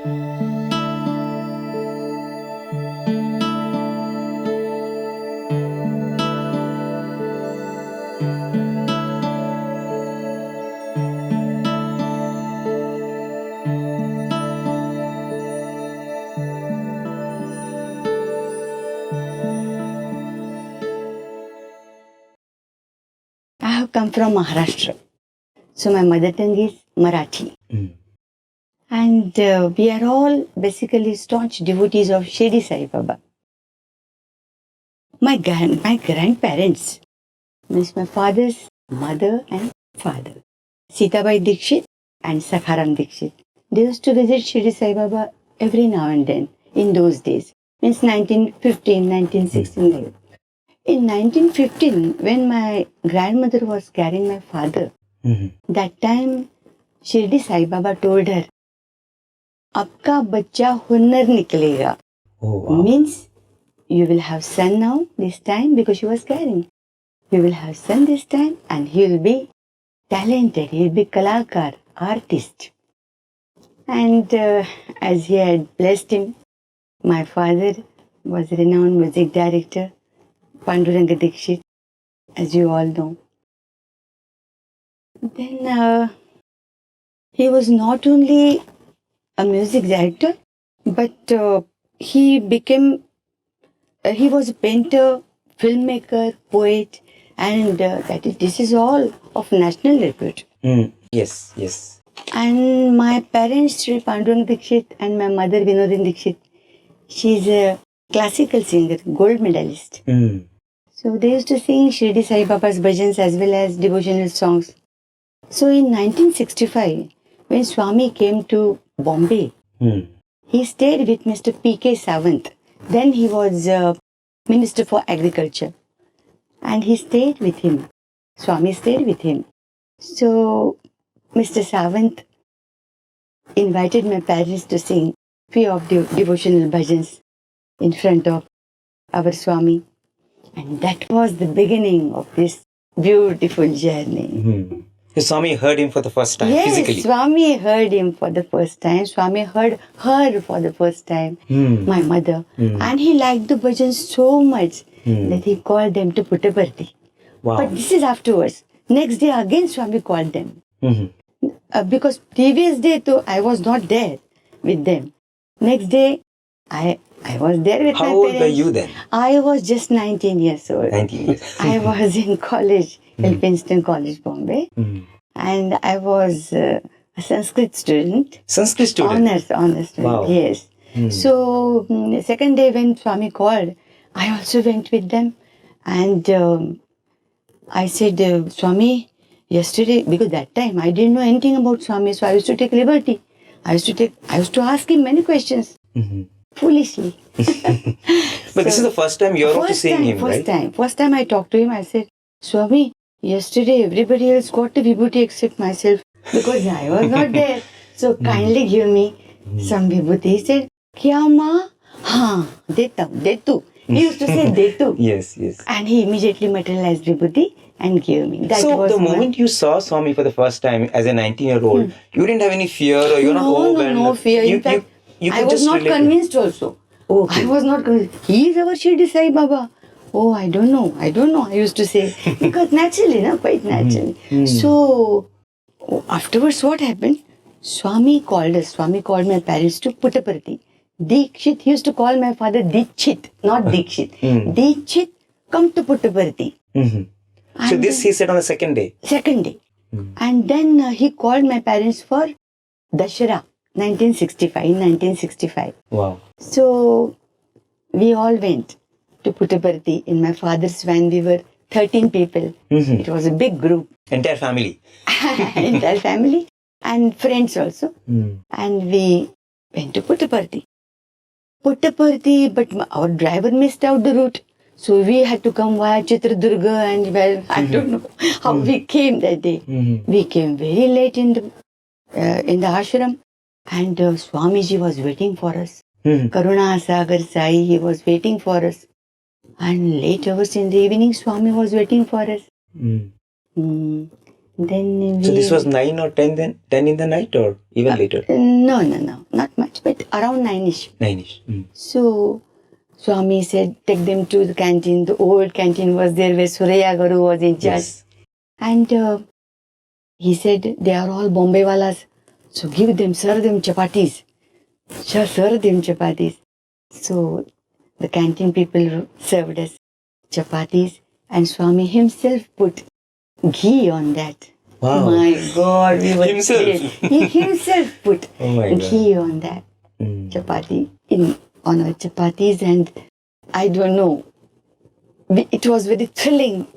I have come from Maharashtra. So my mother tongue is Marathi. And we are all basically staunch devotees of Shirdi Sai Baba. My grandparents, means my father's mother and father, Sitabai Dikshit and Sakharam Dikshit, they used to visit Shirdi Sai Baba every now and then in those days. Means 1915, 1916. In 1915, when my grandmother was carrying my father, that time Shirdi Sai Baba told her, "Apka bachcha hunnar niklega." Oh, wow. Means you will have son now this time, because she was carrying. You will have son this time and he will be talented. He will be kalakar, artist. And as he had blessed him, my father was a renowned music director, Panduranga Dikshit, as you all know. Then he was not only a music director, but he was a painter, filmmaker, poet, and this is all of national repute. Yes, yes. And my parents, Sri Panduranga Dikshit, and my mother, Vinodin Dikshit, she's a classical singer, gold medalist. So they used to sing Shirdi Sai Baba's bhajans as well as devotional songs. So in 1965, when Swami came to Bombay, he stayed with Mr. P.K. Sawant. Then he was Minister for Agriculture. And he stayed with him. Swami stayed with him. So Mr. Sawant invited my parents to sing few of the devotional bhajans in front of our Swami. And that was the beginning of this beautiful journey. So Swami heard him for the first time, physically? Yes, Swami heard him for the first time. Swami heard her for the first time, my mother. And he liked the bhajans so much that he called them to Puttaparthi. Wow. But this is afterwards. Next day again Swami called them. Because previous day too, I was not there with them. Next day, I was there with my parents. How old were you then? I was just 19 years old. 19 years. I was in college, Elphinstone College, Bombay. And I was a Sanskrit student. Sanskrit student? Honors student, Wow. Yes. So, second day when Swami called, I also went with them. And I said, Swami, yesterday, because that time I didn't know anything about Swami, so I used to take liberty. I used to ask him many questions. Foolishly. But this is the first time you're also seeing him, right? First time I talked to him, I said, Swami, yesterday everybody else got the vibhuti except myself, because I was not there. So kindly give me some vibhuti. He said, Kya ma? Haan, detu. He used to say detu. Yes, yes. And he immediately materialized vibhuti and gave me. That so was the moment you saw Swami for the first time as a 19-year-old, you didn't have any fear or you're not overwhelmed? No fear. In fact, I was not convinced also. Okay. I was not convinced. He is our Shirdi Sai Baba. Oh, I don't know. I used to say. Because naturally, quite naturally. So, afterwards what happened? Swami called us. Swami called my parents to Puttaparthi. Dikshit, he used to call my father Dikshit, not Dikshit. Dikshit, come to Puttaparthi. So this he said on the second day? Second day. And then he called my parents for Dashara, 1965. Wow. So we all went to Puttaparthi in my father's van. We were 13 people. It was a big group. Entire family? Entire family and friends also. And we went to Puttaparthi. But our driver missed out the route. So we had to come via Chitradurga, and I don't know how we came that day. We came very late in the ashram, and Swamiji was waiting for us. Karuna Sagar Sai, he was waiting for us. And late hours in the evening, Swami was waiting for us. Then So this was 9 or 10 in the night, or even later? No, not much. But around 9ish. 9ish. So Swami said, take them to the canteen. The old canteen was there where Surya Guru was in charge. Yes. And he said, they are all Bombay walas. So give them, serve them chapatis. Serve them chapatis. So the canteen people served us chapatis, and Swami himself put ghee on that. Wow. My God, we were Himself? thrilled. He himself put Oh my God. ghee on that chapati, on our chapatis, and I don't know. It was very thrilling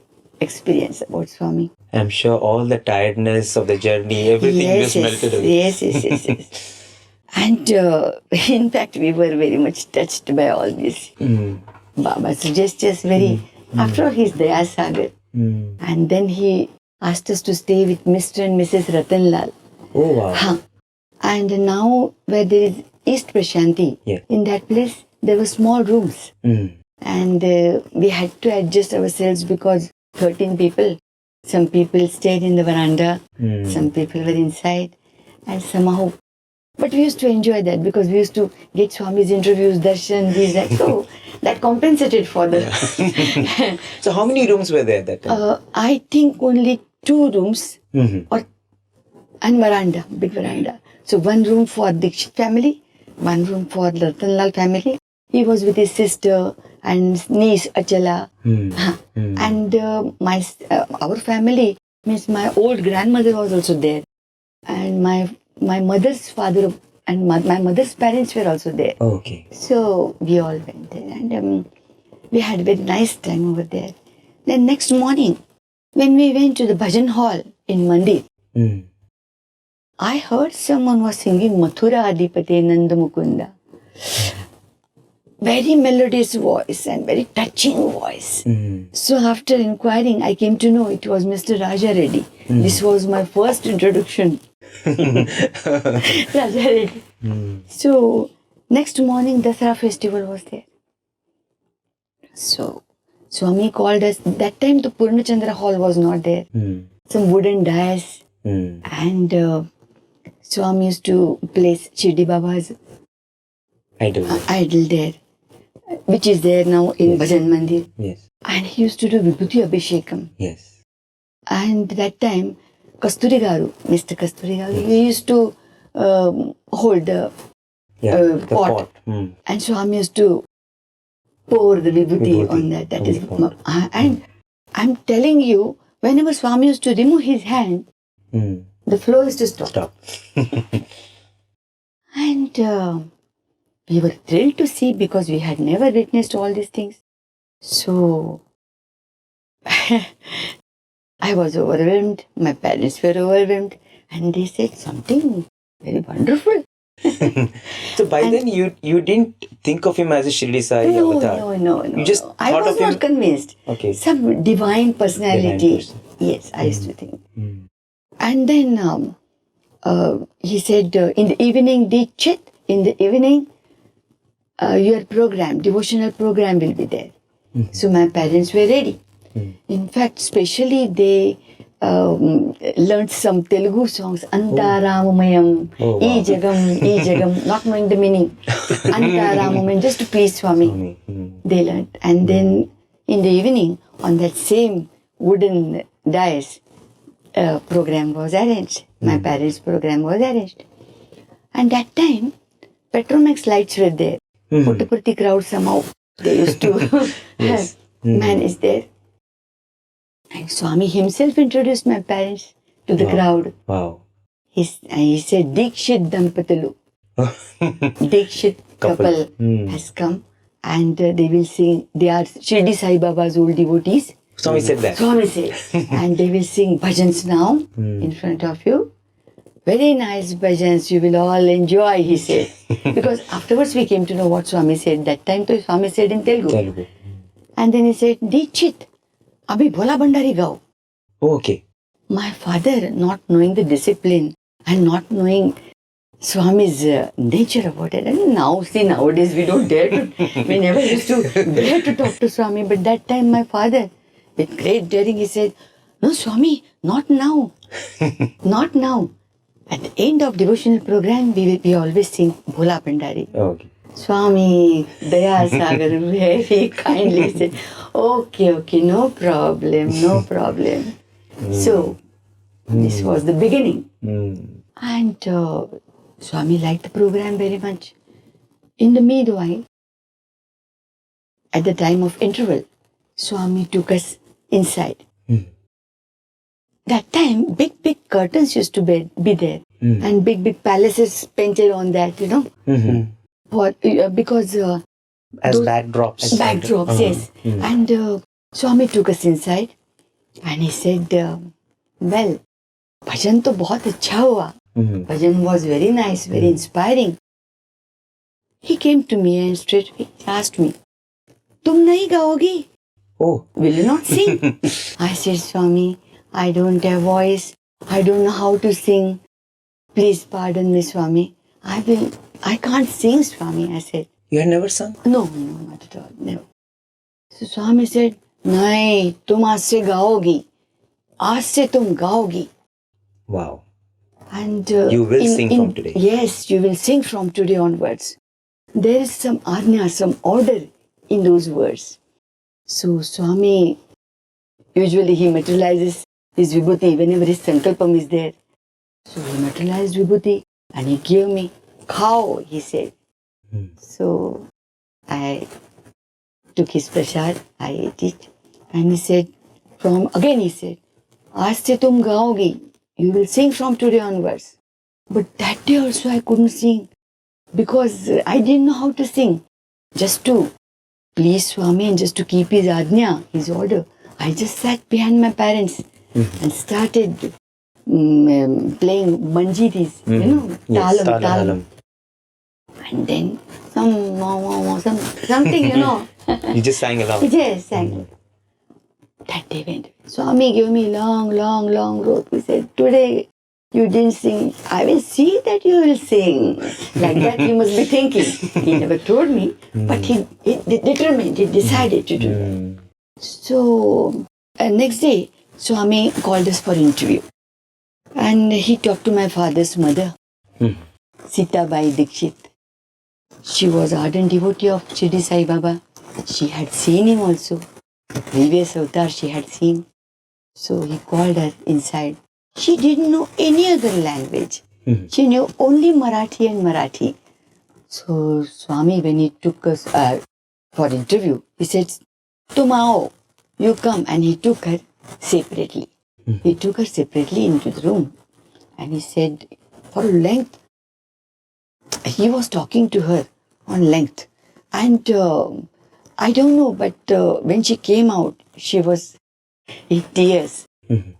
experience about Swami. I'm sure all the tiredness of the journey, everything just melted away. Yes. And in fact, we were very much touched by all this. Baba's gestures, after his Daya Sagar. And then he asked us to stay with Mr. and Mrs. Ratanlal. Oh, wow. And now, where there is East Prashanti, in that place, there were small rooms. And we had to adjust ourselves because 13 people. Some people stayed in the veranda, some people were inside, and somehow. But we used to enjoy that because we used to get Swami's interviews, darshan, these, that. So that compensated for the. So how many rooms were there at that time? I think only 2 rooms and veranda, big veranda. So one room for Dikshit family, one room for Ratanlal family. He was with his sister and niece Achala. And our family, means my old grandmother was also there. And my mother's father and my mother's parents were also there. Okay. So we all went there and we had a very nice time over there. Then next morning, when we went to the bhajan hall in Mandir, I heard someone was singing Mathura Adipate Nanda Mukunda. Very melodious voice and very touching voice. So after inquiring, I came to know it was Mr. Raja Reddy. This was my first introduction. Raja Reddy. So next morning, Dasara festival was there. So Swami called us. That time the Purnachandra hall was not there. Some wooden dais. And Swami used to place Shirdi Baba's idol there, which is there now in Bhajan Mandir. Yes. And he used to do Vibhuti Abhishekam. Yes. And that time, Kasturi Garu, Mr. Kasturi Garu, he used to hold the pot. And Swami used to pour the Vibhuti on that. That is, and I'm telling you, whenever Swami used to remove his hand, the flow used to stop. And we were thrilled to see because we had never witnessed all these things. So I was overwhelmed. My parents were overwhelmed. And they said something very wonderful. So by then you didn't think of him as a Shirdi Sai Avatar? No. You just I thought was of him? not convinced. Okay. Some divine personality. Yes, I used to think. And then he said, in the evening, Dikshit, in the evening, your program, devotional program will be there. So my parents were ready. In fact, especially they learned some Telugu songs, Anta Ramamayam, E Jagam, not knowing the meaning. Anta Ramamayam, just to please Swami. They learned. And then in the evening, on that same wooden dais, program was arranged. My parents' program was arranged. And that time, Petromax lights were there. Puttaparthi crowd somehow, they used to manage there. And Swami himself introduced my parents to the crowd. Wow. He said, Dikshit Dampatalu. Dikshit couple has come and they will sing. They are Shirdi Sai Baba's old devotees. Swami said that. Swami said. And they will sing bhajans now in front of you. Very nice bhajans, you will all enjoy, he said. Because afterwards we came to know what Swami said. That time Swami said in Telugu. And then he said, Dikshit, abhi bhola bandari gao. Oh, okay. My father, not knowing the discipline and not knowing Swami's nature about it. And now, see, nowadays we don't dare to, we never used to dare to talk to Swami. But that time my father, with great daring, he said, no, Swami, not now. Not now. At the end of devotional program, we always sing Bhola Pandari. Okay. Swami Daya Sagar very kindly said, okay, no problem. So, this was the beginning. And Swami liked the program very much. In the meanwhile, at the time of interval, Swami took us inside. That time, big curtains used to be there. And big palaces painted on that, because As backdrops. backdrops, yes. And Swami took us inside and he said, well, bhajan to bahut acha hua. Bhajan was very nice, very inspiring. He came to me and straight asked me, tum nahi gaogi? Oh. Will you not sing? I said, Swami, I don't have voice. I don't know how to sing. Please pardon me, Swami. I can't sing, Swami, I said. You had never sung? No, not at all, never. So Swami said, nahi, tum aaj se gaogi. Aaj se tum gaogi. Wow. And you will sing from today. Yes, you will sing from today onwards. There is some ajna, some order in those words. So Swami, usually he materializes his vibhuti whenever his sankalpam is there. So he materialized vibhuti and he gave me, khao, he said. So I took his prasad, I ate it, and he said, aaj se tum gaogi, you will sing from today onwards. But that day also I couldn't sing because I didn't know how to sing. Just to please Swami and just to keep his ajna, his order, I just sat behind my parents and started playing manjiris, Yes, talam. And then something, You just sang along. Yes, sang. That day went. Swami gave me long rope. He said, today you didn't sing. I will see that you will sing. Like that he must be thinking. He never told me, but he determined, he decided to do that. So, next day, Swami called us for interview. And he talked to my father's mother, Sitabai Dikshit. She was ardent devotee of Shirdi Sai Baba. She had seen him also. The previous avatar she had seen. So he called her inside. She didn't know any other language. She knew only Marathi and Marathi. So Swami, when he took us for interview, he said, Tum aao, you come. And he took her separately. He took her separately into the room. And he said, for length, he was talking to her on length. And I don't know, but when she came out, she was in tears.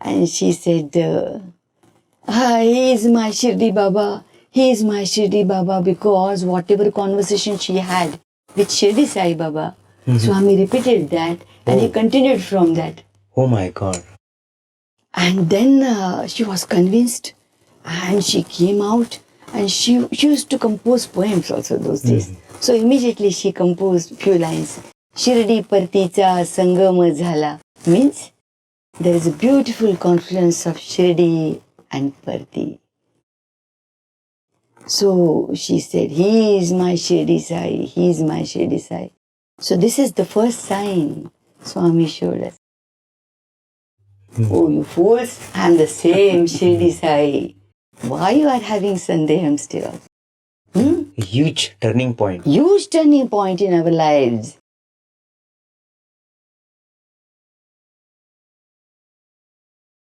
And she said, he is my Shirdi Baba. He is my Shirdi Baba, because whatever conversation she had with Shirdi Sai Baba, Swami repeated that and he continued from that. Oh my God. And then she was convinced and she came out and she used to compose poems also those days. So immediately she composed few lines. Shirdi Particha Sangam Jhala means there is a beautiful confluence of Shirdi and Parti. So she said, he is my Shirdi Sai, he is my Shirdi Sai. So this is the first sign Swami showed us. Oh, you fools, I am the same Shirdi Sai. Why you are having Sandeham still? Huge turning point. Huge turning point in our lives.